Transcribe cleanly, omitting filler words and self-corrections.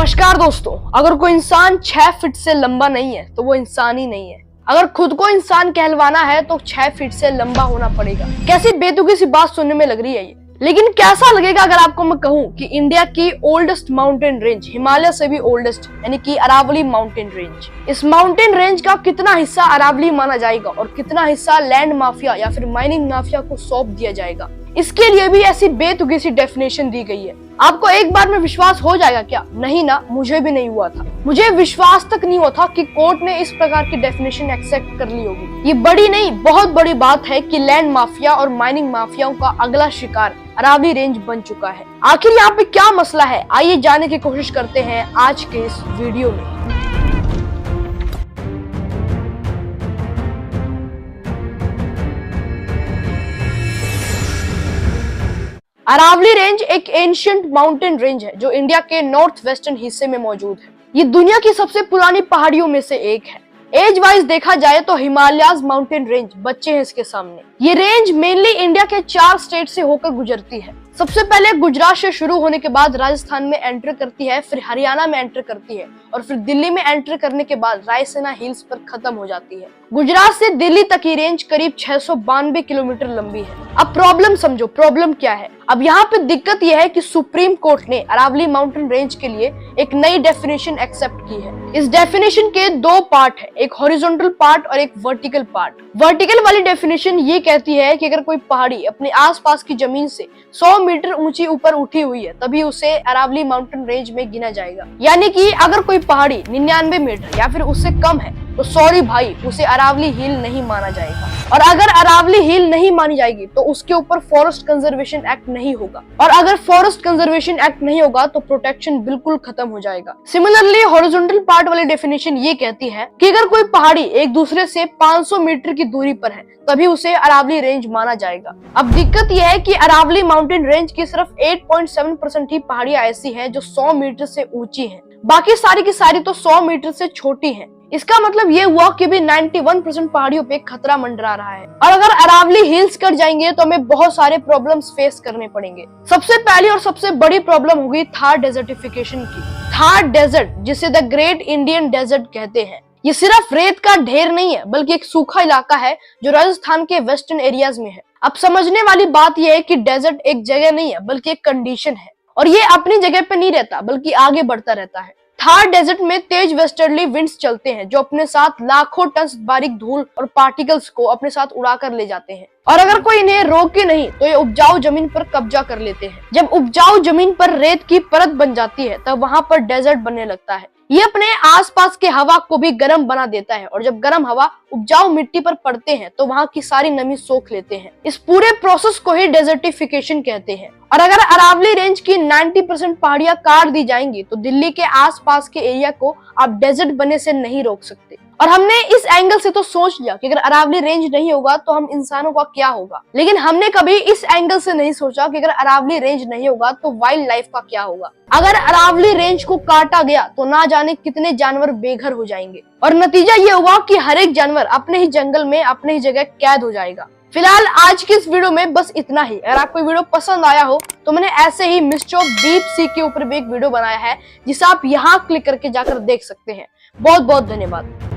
नमस्कार दोस्तों, अगर कोई इंसान 6 फीट से लंबा नहीं है तो वो इंसान ही नहीं है। अगर खुद को इंसान कहलवाना है तो 6 फीट से लंबा होना पड़ेगा। कैसी बेतुकी सी बात सुनने में लग रही है ये, लेकिन कैसा लगेगा अगर आपको मैं कहूँ कि इंडिया की ओल्डेस्ट माउंटेन रेंज, हिमालय से भी ओल्डेस्ट, यानी कि अरावली माउंटेन रेंज। इस माउंटेन रेंज का कितना हिस्सा अरावली माना जाएगा और कितना हिस्सा लैंड माफिया या फिर माइनिंग माफिया को सौंप दिया जाएगा, इसके लिए भी ऐसी बेतुकी सी डेफिनेशन दी गई है। आपको एक बार में विश्वास हो जाएगा क्या? नहीं ना, मुझे भी नहीं हुआ था। मुझे विश्वास तक नहीं होता कि कोर्ट ने इस प्रकार की डेफिनेशन एक्सेप्ट कर ली होगी। ये बड़ी नहीं, बहुत बड़ी बात है कि लैंड माफिया और माइनिंग माफियाओं का अगला शिकार अरावली रेंज बन चुका है। आखिर यहाँ पे क्या मसला है, आइए जानने की कोशिश करते हैं आज के इस वीडियो में। अरावली रेंज एक एंशिएंट माउंटेन रेंज है जो इंडिया के नॉर्थ वेस्टर्न हिस्से में मौजूद है। ये दुनिया की सबसे पुरानी पहाड़ियों में से एक है। एज वाइज देखा जाए तो हिमालयाज माउंटेन रेंज बच्चे हैं इसके सामने। ये रेंज मेनली इंडिया के 4 स्टेट से होकर गुजरती है। सबसे पहले गुजरात से शुरू होने के बाद राजस्थान में एंटर करती है, फिर हरियाणा में एंटर करती है और फिर दिल्ली में एंटर करने के बाद रायसेना हिल्स पर खत्म हो जाती है। गुजरात से दिल्ली तक की रेंज करीब 692 किलोमीटर लंबी है। अब प्रॉब्लम समझो, प्रॉब्लम क्या है। अब यहाँ पे दिक्कत यह है कि सुप्रीम कोर्ट ने अरावली माउंटेन रेंज के लिए एक नई डेफिनेशन एक्सेप्ट की है। इस डेफिनेशन के 2 पार्ट है, एक हॉरिजॉन्टल पार्ट और एक वर्टिकल पार्ट। वर्टिकल वाली डेफिनेशन ये कहती है कि अगर कोई पहाड़ी अपने आसपास की जमीन से 100 मीटर ऊंची ऊपर उठी हुई है तभी उसे अरावली माउंटेन रेंज में गिना जाएगा। यानी कि अगर कोई पहाड़ी 99 मीटर या फिर उससे कम है तो सॉरी भाई, उसे अरावली हिल नहीं माना जाएगा। और अगर अरावली हिल नहीं मानी जाएगी तो उसके ऊपर फॉरेस्ट कंजर्वेशन एक्ट नहीं होगा, और अगर फॉरेस्ट कंजर्वेशन एक्ट नहीं होगा तो प्रोटेक्शन बिल्कुल खत्म हो जाएगा। सिमिलरली हॉरिजॉन्टल पार्ट वाली डेफिनेशन ये कहती है कि अगर कोई पहाड़ी एक दूसरे से 500 मीटर की दूरी पर है तभी उसे अरावली रेंज माना जाएगा। अब दिक्कत यह है कि अरावली माउंटेन रेंज की सिर्फ 8.7% ही पहाड़ियां ऐसी हैं जो 100 मीटर से ऊंची हैं, बाकी सारी की सारी तो 100 मीटर से छोटी हैं। इसका मतलब ये हुआ कि भी 91% पहाड़ियों पे खतरा मंडरा रहा है। और अगर अरावली हिल्स कट जाएंगे तो हमें बहुत सारे प्रॉब्लम्स फेस करने पड़ेंगे। सबसे पहली और सबसे बड़ी प्रॉब्लम होगी थार डेजर्टिफिकेशन की। थार डेजर्ट, जिसे द ग्रेट इंडियन डेजर्ट कहते हैं, ये सिर्फ रेत का ढेर नहीं है बल्कि एक सूखा इलाका है जो राजस्थान के वेस्टर्न एरियाज में है। अब समझने वाली बात यह है कि डेजर्ट एक जगह नहीं है बल्कि एक कंडीशन है, और ये अपनी जगह पे नहीं रहता बल्कि आगे बढ़ता रहता है। थार डेजर्ट में तेज वेस्टर्ली विंड्स चलते हैं जो अपने साथ लाखों टन बारीक धूल और पार्टिकल्स को अपने साथ उड़ा कर ले जाते हैं, और अगर कोई इन्हें रोके नहीं तो ये उपजाऊ जमीन पर कब्जा कर लेते हैं। जब उपजाऊ जमीन पर रेत की परत बन जाती है तब वहां पर डेजर्ट बनने लगता है। ये अपने आसपास के हवा को भी गर्म बना देता है, और जब गर्म हवा उपजाऊ मिट्टी पर पड़ते हैं तो वहां की सारी नमी सोख लेते हैं। इस पूरे प्रोसेस को ही डेजर्टिफिकेशन कहते हैं। और अगर अरावली रेंज की 90% पहाड़ियां काट दी जाएंगी तो दिल्ली के आसपास के एरिया को आप डेजर्ट बनने से नहीं रोक सकते। और हमने इस एंगल से तो सोच लिया कि अगर अरावली रेंज नहीं होगा तो हम इंसानों का क्या होगा, लेकिन हमने कभी इस एंगल से नहीं सोचा कि अगर अरावली रेंज नहीं होगा तो वाइल्ड लाइफ का क्या होगा। अगर अरावली रेंज को काटा गया तो ना जाने कितने जानवर बेघर हो जाएंगे, और नतीजा ये हुआ कि हर एक जानवर अपने ही जंगल में अपने ही जगह कैद हो जाएगा। फिलहाल आज की इस वीडियो में बस इतना ही। अगर आपको वीडियो पसंद आया हो तो मैंने ऐसे ही मिस्ट्री ऑफ डीप सी के ऊपर भी एक वीडियो बनाया है जिसे आप यहाँ क्लिक करके जाकर देख सकते हैं। बहुत बहुत धन्यवाद।